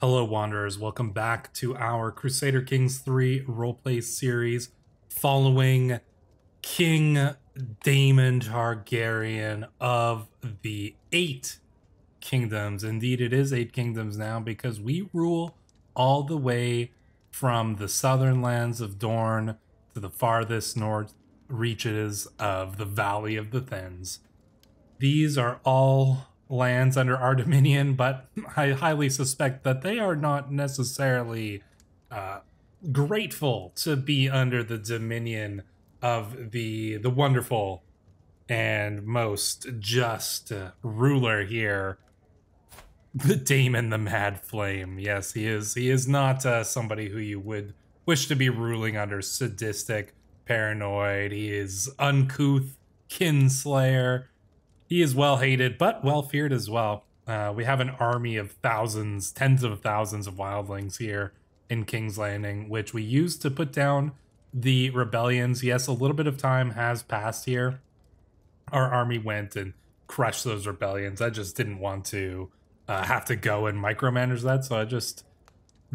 Hello Wanderers, welcome back to our Crusader Kings 3 roleplay series following King Daemon Targaryen of the 8 Kingdoms. Indeed, it is 8 Kingdoms now because we rule all the way from the southern lands of Dorne to the farthest north reaches of the Valley of the Thames. These are all lands under our dominion, but I highly suspect that they are not necessarily grateful to be under the dominion of the wonderful and most just ruler here, the Daemon the Mad Flame. Yes, he is not somebody who you would wish to be ruling under. Sadistic, paranoid, he is uncouth, kinslayer. He is well hated, but well feared as well. We have an army of thousands, tens of thousands of wildlings here in King's Landing, which we use to put down the rebellions. Yes, a little bit of time has passed here. Our army went and crushed those rebellions. I just didn't want to have to go and micromanage that, so I just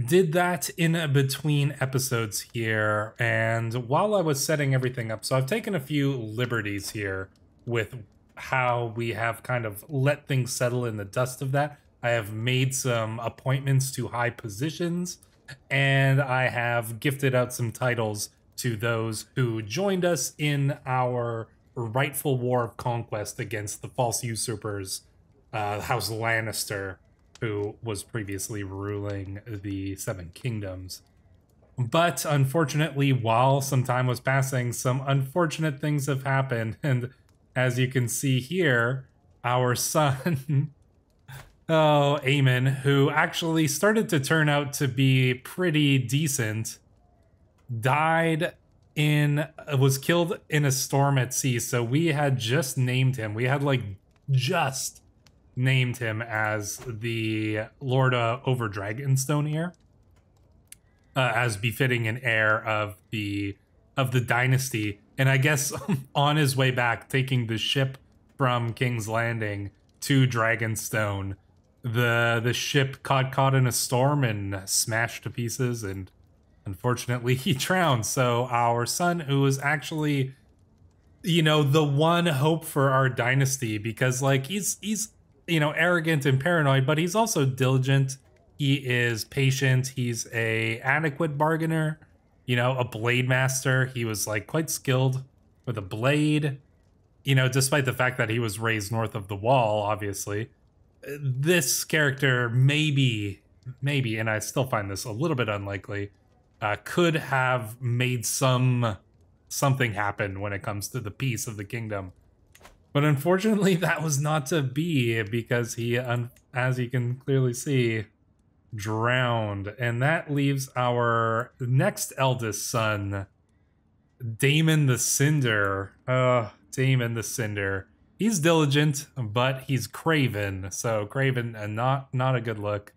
did that in between episodes here. And while I was setting everything up, so I've taken a few liberties here with how we have kind of let things settle in the dust of that. I have made some appointments to high positions, and I have gifted out some titles to those who joined us in our rightful war of conquest against the false usurpers, House Lannister, who was previously ruling the Seven Kingdoms. But unfortunately, while some time was passing, some unfortunate things have happened, and as you can see here, our son, Aemon, who actually started to turn out to be pretty decent, was killed in a storm at sea. So we had just named him. We had just named him as the Lord over Dragonstone here, as befitting an heir of the dynasty. And I guess on his way back, taking the ship from King's Landing to Dragonstone, the ship caught in a storm and smashed to pieces, and unfortunately he drowned. So our son, who is actually, the one hope for our dynasty, because he's arrogant and paranoid, but he's also diligent. He is patient. He's a adequate bargainer. A blade master. He was quite skilled with a blade, despite the fact that he was raised north of the wall, obviously. This character maybe, and I still find this a little bit unlikely, could have made something happen when it comes to the peace of the kingdom. But unfortunately, that was not to be, because he, as you can clearly see, drowned. And that leaves our next eldest son, Daemon the Cinder. Daemon the Cinder. He's diligent, but he's craven. So craven, and not a good look.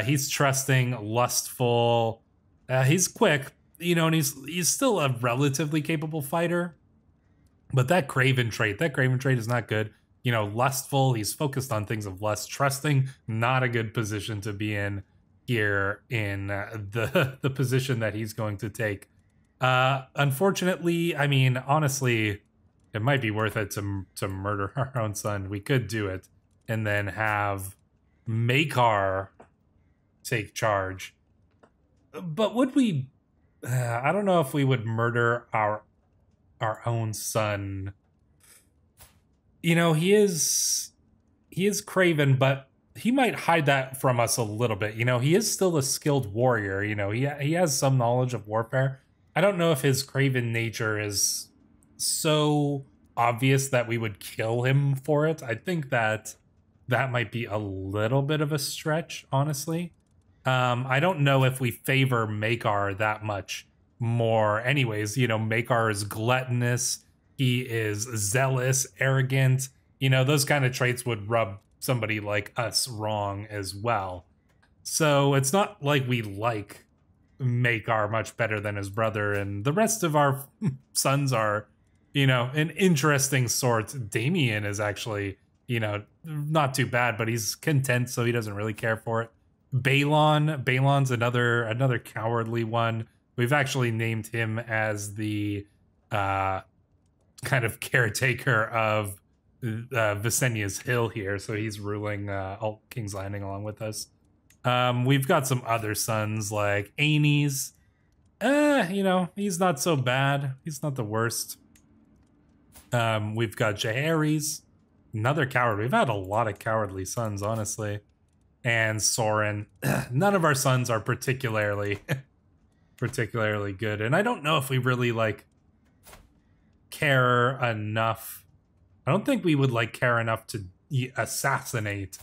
He's trusting, lustful. He's quick, and he's still a relatively capable fighter. But that craven trait is not good. Lustful, he's focused on things of lust. Trusting, not a good position to be in here in the position that he's going to take. Unfortunately, I mean, honestly, it might be worth it to murder our own son. We could do it and then have Maekar take charge. But would we... I don't know if we would murder our own son. He is craven, but he might hide that from us a little bit. He is still a skilled warrior. He has some knowledge of warfare. I don't know if his craven nature is so obvious that we would kill him for it. I think that might be a little bit of a stretch, honestly. I don't know if we favor Maekar that much more. Anyways, Maekar is gluttonous. He is zealous, arrogant. Those kind of traits would rub somebody like us wrong as well. So it's not like we like Maekar much better than his brother, and the rest of our sons are, an interesting sort. Damien is actually, not too bad, but he's content, so he doesn't really care for it. Balon's another cowardly one. We've actually named him as the kind of caretaker of Visenia's Hill here, so he's ruling King's Landing along with us. We've got some other sons like Aenys. You know, he's not so bad. He's not the worst. We've got Jaehaerys, another coward. We've had a lot of cowardly sons, honestly. And Soren. None of our sons are particularly good. And I don't know if we really, like, care enough. I don't think we would, like, care enough to assassinate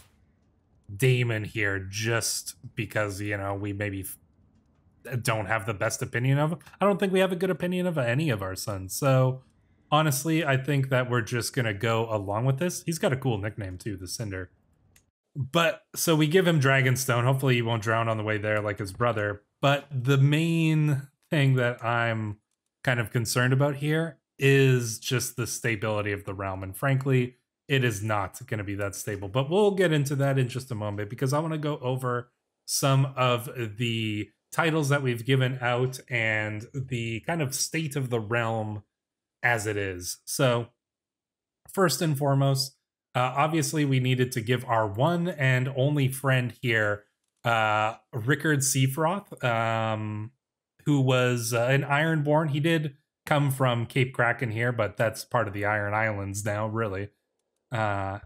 Daemon here just because, you know, we maybe don't have the best opinion of him. I don't think we have a good opinion of any of our sons. So, honestly, I think that we're just going to go along with this. He's got a cool nickname, too, the Cinder. But, so we give him Dragonstone. Hopefully he won't drown on the way there like his brother. But the main thing that I'm kind of concerned about here is just the stability of the realm. And frankly, it is not going to be that stable. But we'll get into that in just a moment because I want to go over some of the titles that we've given out and the kind of state of the realm as it is. So, first and foremost, obviously we needed to give our one and only friend here, Rickard Seafroth, who was an Ironborn. He did come from Cape Kraken here, but that's part of the Iron Islands now, really. Although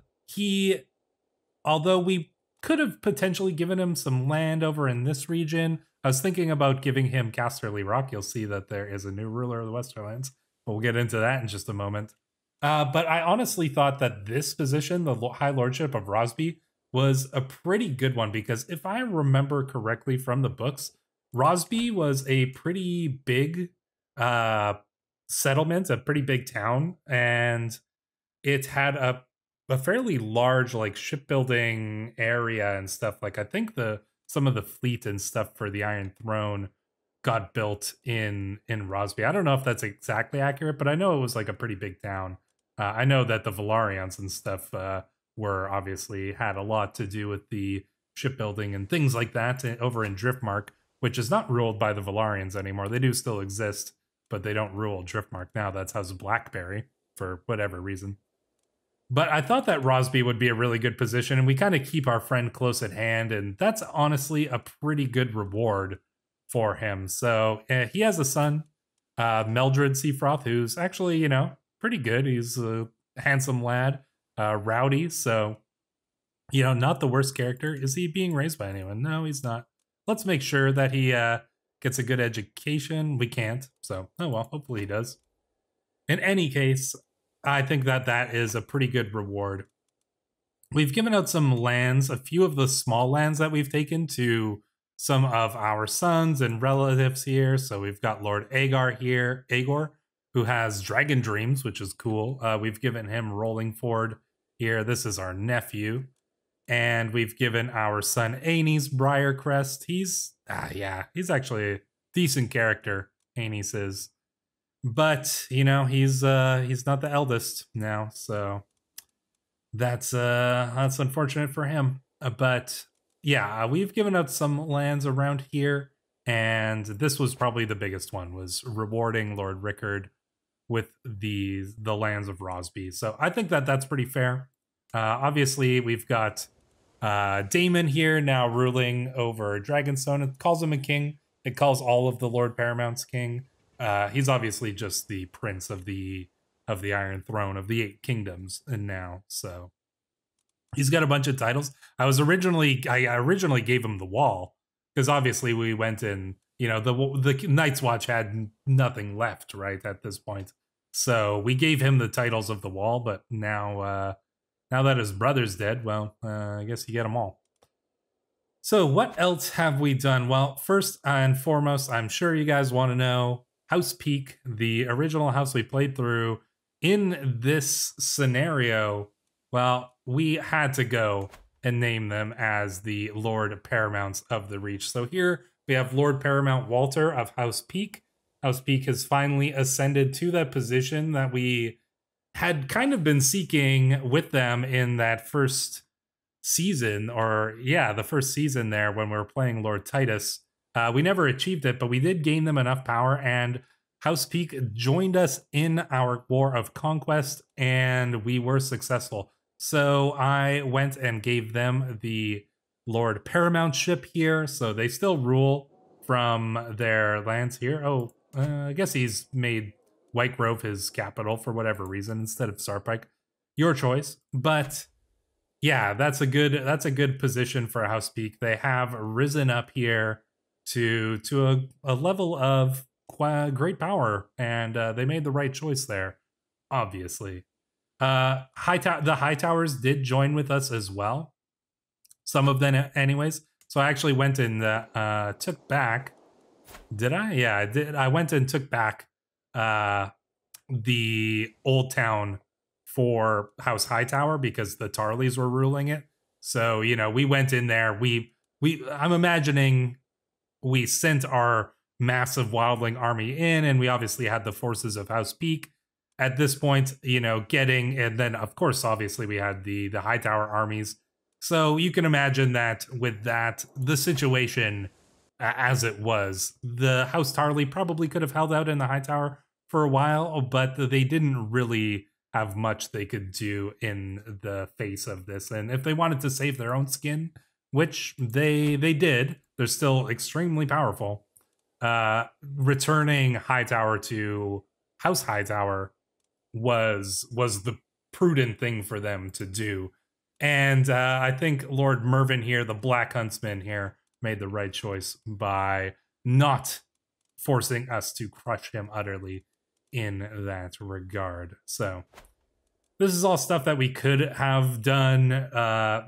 we could have potentially given him some land over in this region, I was thinking about giving him Casterly Rock. You'll see that there is a new ruler of the Westerlands. But we'll get into that in just a moment. But I honestly thought that this position, the High Lordship of Rosby, was a pretty good one because if I remember correctly from the books, Rosby was a pretty big settlement, a pretty big town, and it had a fairly large like shipbuilding area and stuff. Like I think some of the fleet and stuff for the Iron Throne got built in Rosby. I don't know if that's exactly accurate, but I know it was like a pretty big town. I know that the Velaryons and stuff were obviously had a lot to do with the shipbuilding and things like that over in Driftmark, which is not ruled by the Velaryons anymore. They do still exist, but they don't rule Driftmark now. That's House Blackfyre for whatever reason. But I thought that Rosby would be a really good position, and we kind of keep our friend close at hand, and that's honestly a pretty good reward for him. So he has a son, Meldred Seafroth, who's actually, you know, pretty good. He's a handsome lad, rowdy, so, you know, not the worst character. Is he being raised by anyone? No, he's not. Let's make sure that he gets a good education. We can't, so, oh well, hopefully he does. In any case, I think that that is a pretty good reward. We've given out some lands, a few of the small lands that we've taken to some of our sons and relatives here. So we've got Lord Aegor, who has Dragon Dreams, which is cool. We've given him Rollingford here. This is our nephew. And we've given our son Aenys Briarcrest. He's actually a decent character, Aenys is. But, you know, he's not the eldest now, so that's unfortunate for him. But yeah, we've given out some lands around here, and this was probably the biggest one, was rewarding Lord Rickard with the lands of Rosby. So I think that that's pretty fair. Obviously, we've got Daemon here now ruling over Dragonstone. It calls him a king. It calls all of the Lord Paramounts king. He's obviously just the prince of the Iron Throne of the 8 Kingdoms, and now so he's got a bunch of titles. I originally gave him the Wall because obviously we went in. You know, the Night's Watch had nothing left right at this point, so we gave him the titles of the Wall. But now that his brother's dead, well, I guess you get them all. So what else have we done? Well, first and foremost, I'm sure you guys want to know House Peak, the original house we played through. In this scenario, well, we had to go and name them as the Lord Paramounts of the Reach. So here we have Lord Paramount Walter of House Peak. House Peak has finally ascended to that position that we had kind of been seeking with them in that first season, or yeah, the first season there when we were playing Lord Titus. We never achieved it, but we did gain them enough power, and House Peak joined us in our war of conquest, and we were successful. So I went and gave them the Lord Paramountship here, so they still rule from their lands here. Oh, I guess he's made White Grove his capital for whatever reason instead of Starpike. Your choice, but yeah, that's a good position for House Peak. They have risen up here to a level of great power, and they made the right choice there, obviously. The Hightowers did join with us as well, some of them anyways. So I actually went and took back. Did I? Yeah, I did. I went and took back the old town for House Hightower because the Tarleys were ruling it. So, you know, we went in there. I'm imagining we sent our massive Wildling army in, and we obviously had the forces of House Peak at this point, you know, and then of course, obviously we had the Hightower armies. So you can imagine that with that, the situation as it was, the House Tarley probably could have held out in the Hightower for a while, but they didn't really have much they could do in the face of this. And if they wanted to save their own skin, which they did, they're still extremely powerful. Returning Hightower to House Hightower was the prudent thing for them to do. And I think Lord Mervyn here, the Black Huntsman here, made the right choice by not forcing us to crush him utterly in that regard. So this is all stuff that we could have done,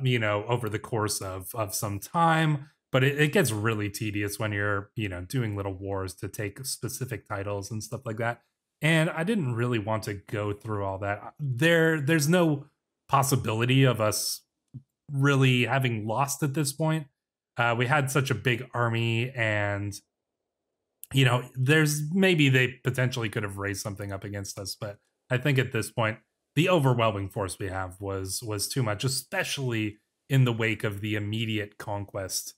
you know, over the course of some time, but it gets really tedious when you're, you know, doing little wars to take specific titles and stuff like that. And I didn't really want to go through all that. There's no possibility of us really having lost at this point. We had such a big army, and you know, maybe they potentially could have raised something up against us, but I think at this point the overwhelming force we have was too much, especially in the wake of the immediate conquest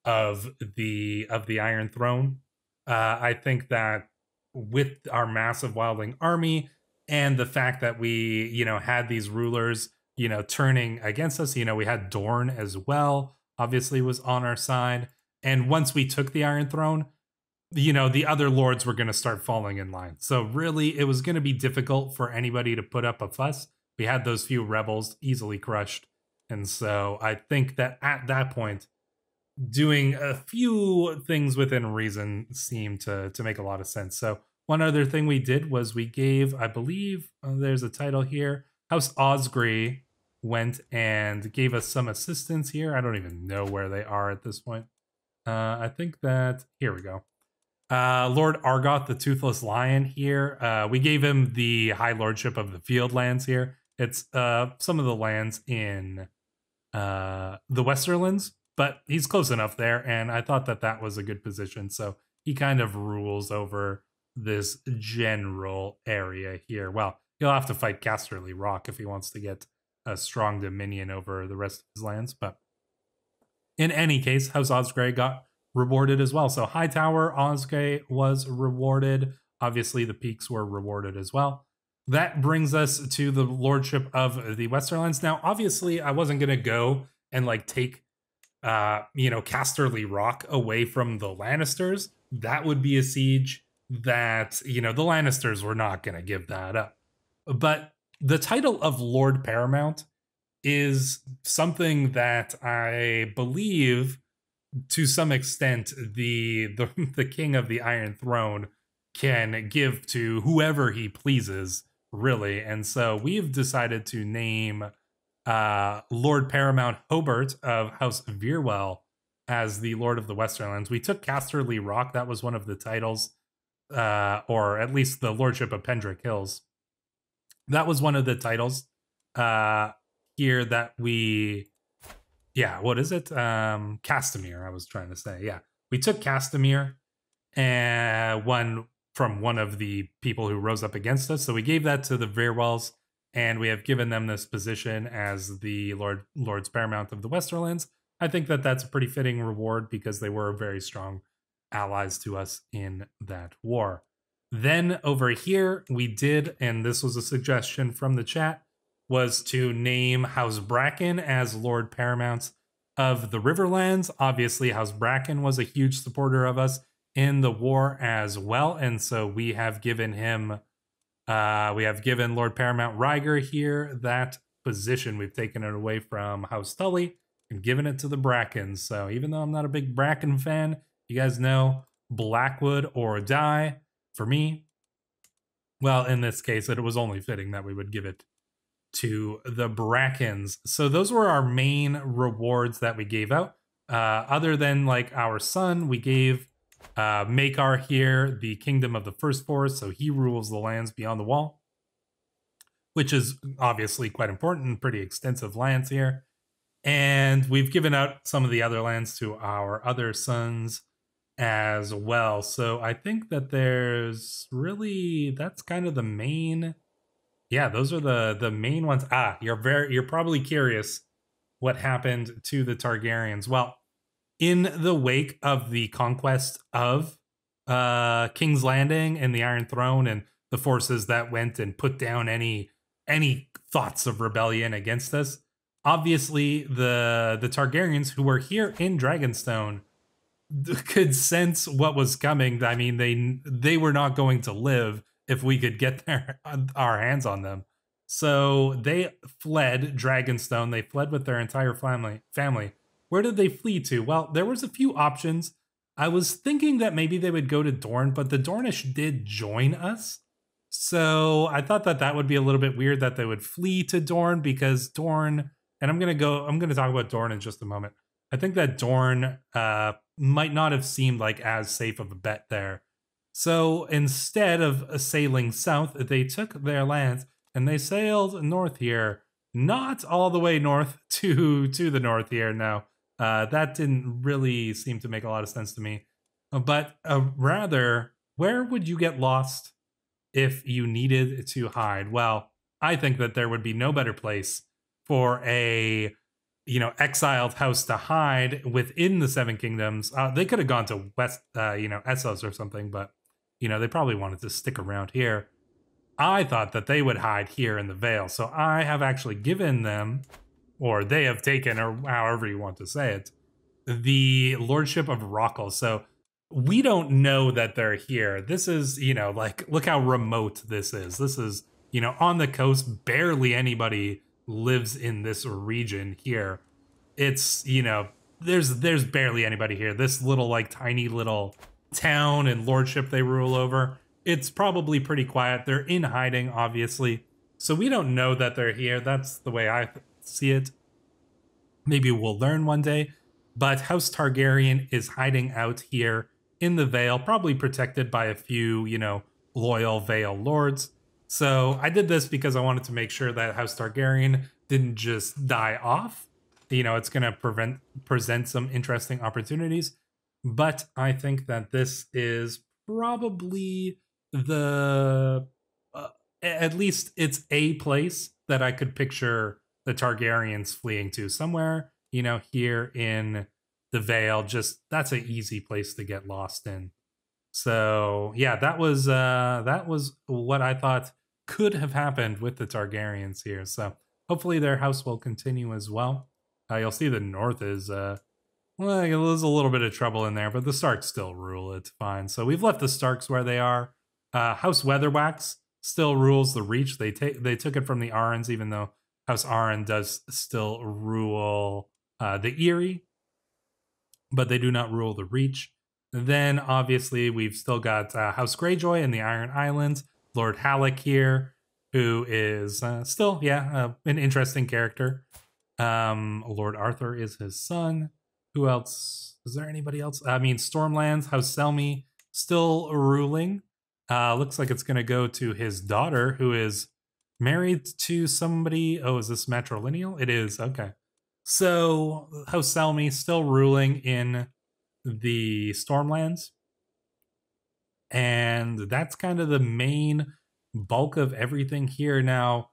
of the Iron Throne. I think that with our massive Wildling army and the fact that we, you know, had these rulers, you know, turning against us, you know, we had Dorne as well, obviously was on our side. And once we took the Iron Throne, you know, the other lords were going to start falling in line. So really, it was going to be difficult for anybody to put up a fuss. We had those few rebels easily crushed. And so I think that at that point, doing a few things within reason seemed to make a lot of sense. So one other thing we did was we gave, I believe, there's a title here, House Osgrey went and gave us some assistance here. I don't even know where they are at this point. I think that, here we go. Lord Argot, the Toothless Lion here. We gave him the High Lordship of the Field Lands here. It's some of the lands in the Westerlands, but he's close enough there, and I thought that that was a good position. So he kind of rules over this general area here. Well, he'll have to fight Casterly Rock if he wants to get a strong dominion over the rest of his lands, but in any case, House Osgrey got rewarded as well. So Hightower Osgrey was rewarded. Obviously, the Peaks were rewarded as well. That brings us to the Lordship of the Westerlands. Now, obviously, I wasn't going to go and like take, you know, Casterly Rock away from the Lannisters. That would be a siege that, you know, the Lannisters were not going to give that up. But the title of Lord Paramount is something that I believe, to some extent, the King of the Iron Throne can give to whoever he pleases, really. And so we've decided to name Lord Paramount Hobart of House Veerwell as the Lord of the Westerlands. We took Casterly Rock. That was one of the titles, or at least the Lordship of Pendrick Hills. That was one of the titles here that we... Yeah, what is it? Castamere, I was trying to say. Yeah, we took Castamere, one from one of the people who rose up against us. So we gave that to the Veerwells, and we have given them this position as the Lords Paramount of the Westerlands. I think that that's a pretty fitting reward because they were very strong allies to us in that war. Then over here, we did, and this was a suggestion from the chat, was to name House Bracken as Lord Paramount of the Riverlands. Obviously, House Bracken was a huge supporter of us in the war as well, and so we have given him, we have given Lord Paramount Ryger here that position. We've taken it away from House Tully and given it to the Brackens. So even though I'm not a big Bracken fan, you guys know Blackwood or die for me. Well, in this case, it was only fitting that we would give it to the Brackens. So those were our main rewards that we gave out. Other than like our son, we gave Maekar here the Kingdom of the First Forest, so he rules the lands beyond the wall, which is obviously quite important, pretty extensive lands here. And we've given out some of the other lands to our other sons as well. So I think that there's really, that's kind of the main, yeah, those are the main ones. You're probably curious what happened to the Targaryens. Well, in the wake of the conquest of King's Landing and the Iron Throne and the forces that went and put down any thoughts of rebellion against us, obviously the Targaryens who were here in Dragonstone could sense what was coming. I mean, they were not going to live if we could get our hands on them. So they fled Dragonstone. They fled with their entire family. Where did they flee to? Well, there was a few options. I was thinking that maybe they would go to Dorne, but the Dornish did join us. So I thought that that would be a little bit weird that they would flee to Dorne, because Dorne, and I'm going to talk about Dorne in just a moment. I think that Dorne might not have seemed like as safe of a bet there. So instead of sailing south, they took their lands and they sailed north here. Not all the way north to the north here, no. That didn't really seem to make a lot of sense to me. But rather, where would you get lost if you needed to hide? Well, I think that there would be no better place for a exiled house to hide within the Seven Kingdoms. They could have gone to West, Essos or something, but they probably wanted to stick around here. I thought that they would hide here in the Vale, so I have actually given them, or they have taken, or however you want to say it, the Lordship of Rockall. So we don't know that they're here. This is, look how remote this is. This is, on the coast. Barely anybody lives in this region here. It's, there's barely anybody here. This little, tiny little town and lordship they rule over, it's probably pretty quiet. They're in hiding, obviously. So we don't know that they're here. That's the way I see it. Maybe we'll learn one day. But House Targaryen is hiding out here in the Vale, probably protected by a few, loyal Vale lords. So I did this because I wanted to make sure that House Targaryen didn't just die off. It's going to present some interesting opportunities. But I think that this is probably at least it's a place that I could picture the Targaryens fleeing to. Somewhere, here in the Vale. Just, that's an easy place to get lost in. So yeah, that was what I thought could have happened with the Targaryens here. So hopefully their house will continue as well. You'll see the north is well, there's a little bit of trouble in there, but the Starks still rule. It's fine. So we've left the Starks where they are. House Weatherwax still rules the Reach. They took it from the Arryns, even though House Arryn does still rule the Eyrie, but they do not rule the Reach. Then obviously we've still got House Greyjoy in the Iron Islands. Lord Halleck here, who is still, an interesting character. Lord Arthur is his son. Who else? Is there anybody else? I mean, Stormlands, House Selmy, still ruling. Looks like it's going to go to his daughter, who is married to somebody. Oh, is this matrilineal? It is. Okay. So, House Selmy still ruling in the Stormlands. And that's kind of the main bulk of everything here. Now,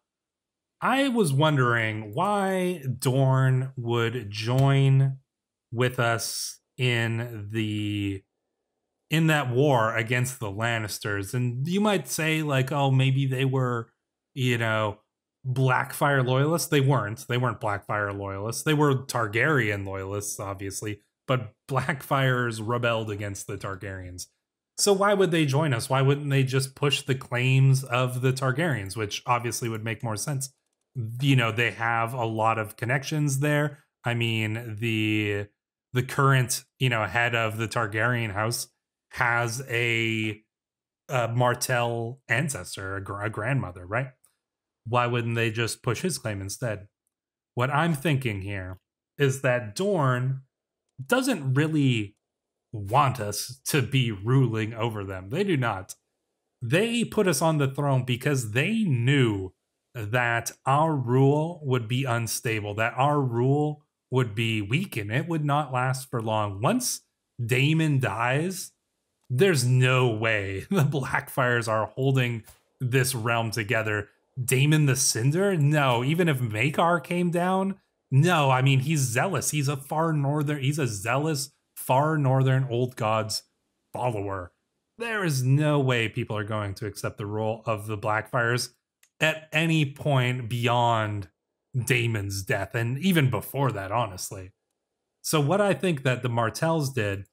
I was wondering why Dorne would join with us in that war against the Lannisters. And you might say, like, oh, maybe they were, Blackfyre loyalists. They weren't. They weren't Blackfyre loyalists. They were Targaryen loyalists, obviously, but Blackfyres rebelled against the Targaryens. So why would they join us? Why wouldn't they just push the claims of the Targaryens, which obviously would make more sense? They have a lot of connections there. I mean, the current, head of the Targaryen house has a Martell ancestor, a grandmother, right? Why wouldn't they just push his claim instead? What I'm thinking here is that Dorne doesn't really want us to be ruling over them. They do not. They put us on the throne because they knew that our rule would be unstable, that our rule would be weakened. It would not last for long. Once Daemon dies, there's no way the Blackfyres are holding this realm together. Daemon the Cinder? No. Even if Maekar came down? No. I mean, he's zealous. He's a zealous, far northern old gods follower. There is no way people are going to accept the rule of the Blackfyres at any point beyond Daemon's death, and even before that, honestly. So what I think that the Martells did,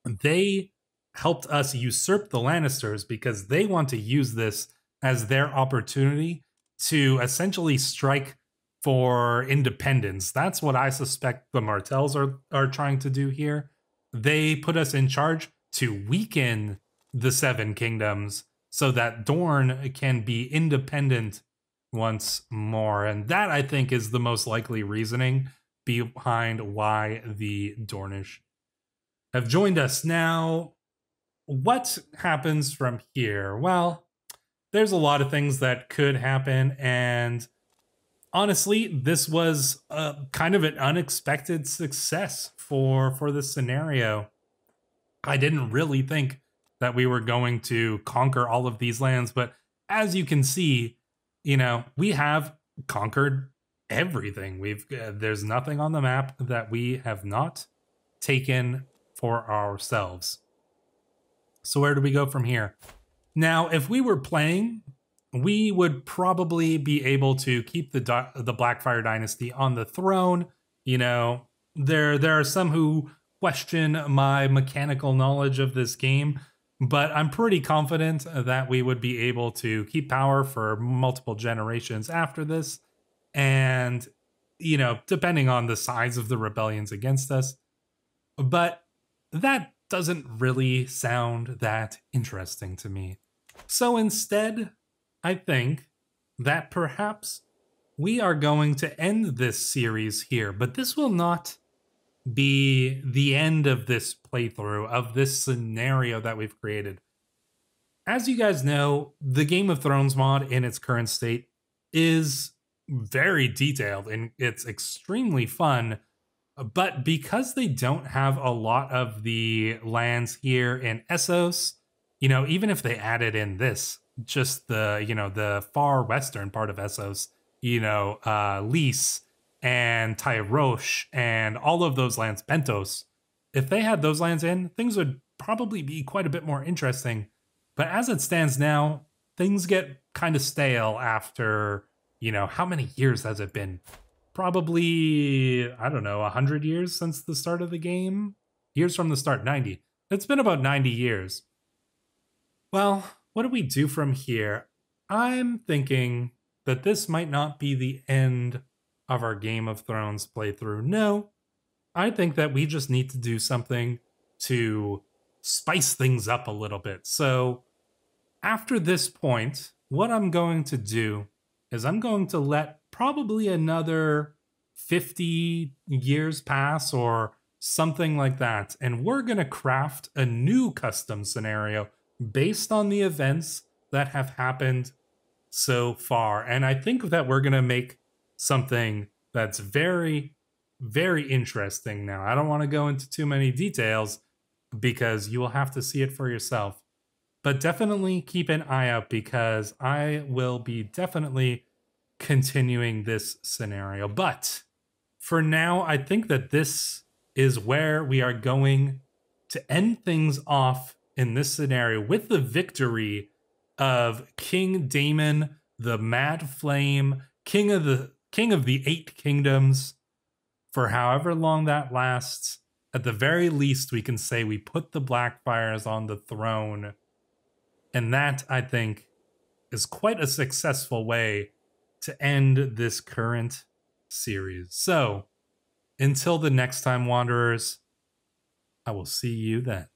they helped us usurp the Lannisters because they want to use this as their opportunity to essentially strike for independence. That's what I suspect the Martells are trying to do here. They put us in charge to weaken the Seven Kingdoms so that Dorne can be independent once more. And that, I think, is the most likely reasoning behind why the Dornish have joined us. Now, what happens from here? Well, there's a lot of things that could happen, and honestly, this was kind of an unexpected success for this scenario. I didn't really think that we were going to conquer all of these lands, but as you can see, we have conquered everything. There's nothing on the map that we have not taken for ourselves. So where do we go from here? Now, if we were playing, we would probably be able to keep the Blackfyre dynasty on the throne. There are some who question my mechanical knowledge of this game, but I'm pretty confident that we would be able to keep power for multiple generations after this. And, depending on the size of the rebellions against us. But that doesn't really sound that interesting to me. So instead, I think that perhaps we are going to end this series here, but this will not be the end of this playthrough, of this scenario that we've created. As you guys know, the Game of Thrones mod in its current state is very detailed and it's extremely fun. But because they don't have a lot of the lands here in Essos, even if they added in this, just the far western part of Essos, Lys and Tyrosh and all of those lands, Pentos, if they had those lands in, things would probably be quite a bit more interesting. But as it stands now, things get kind of stale after, how many years has it been? Probably, I don't know, 100 years since the start of the game? Years from the start, 90. It's been about 90 years. Well, what do we do from here? I'm thinking that this might not be the end of our Game of Thrones playthrough. No, I think that we just need to do something to spice things up a little bit. So after this point, what I'm going to do is I'm going to let probably another 50 years pass or something like that. And we're going to craft a new custom scenario based on the events that have happened so far. And I think that we're going to make something that's very, very interesting now. I don't want to go into too many details because you will have to see it for yourself. But definitely keep an eye out because I will be definitely continuing this scenario. But for now, I think that this is where we are going to end things off in this scenario with the victory of King Daemon, the Mad Flame, king of the 8 kingdoms, for however long that lasts. At the very least, we can say we put the Blackfyres on the throne. And that, I think, is quite a successful way to end this current series. So, until the next time, Wanderers, I will see you then.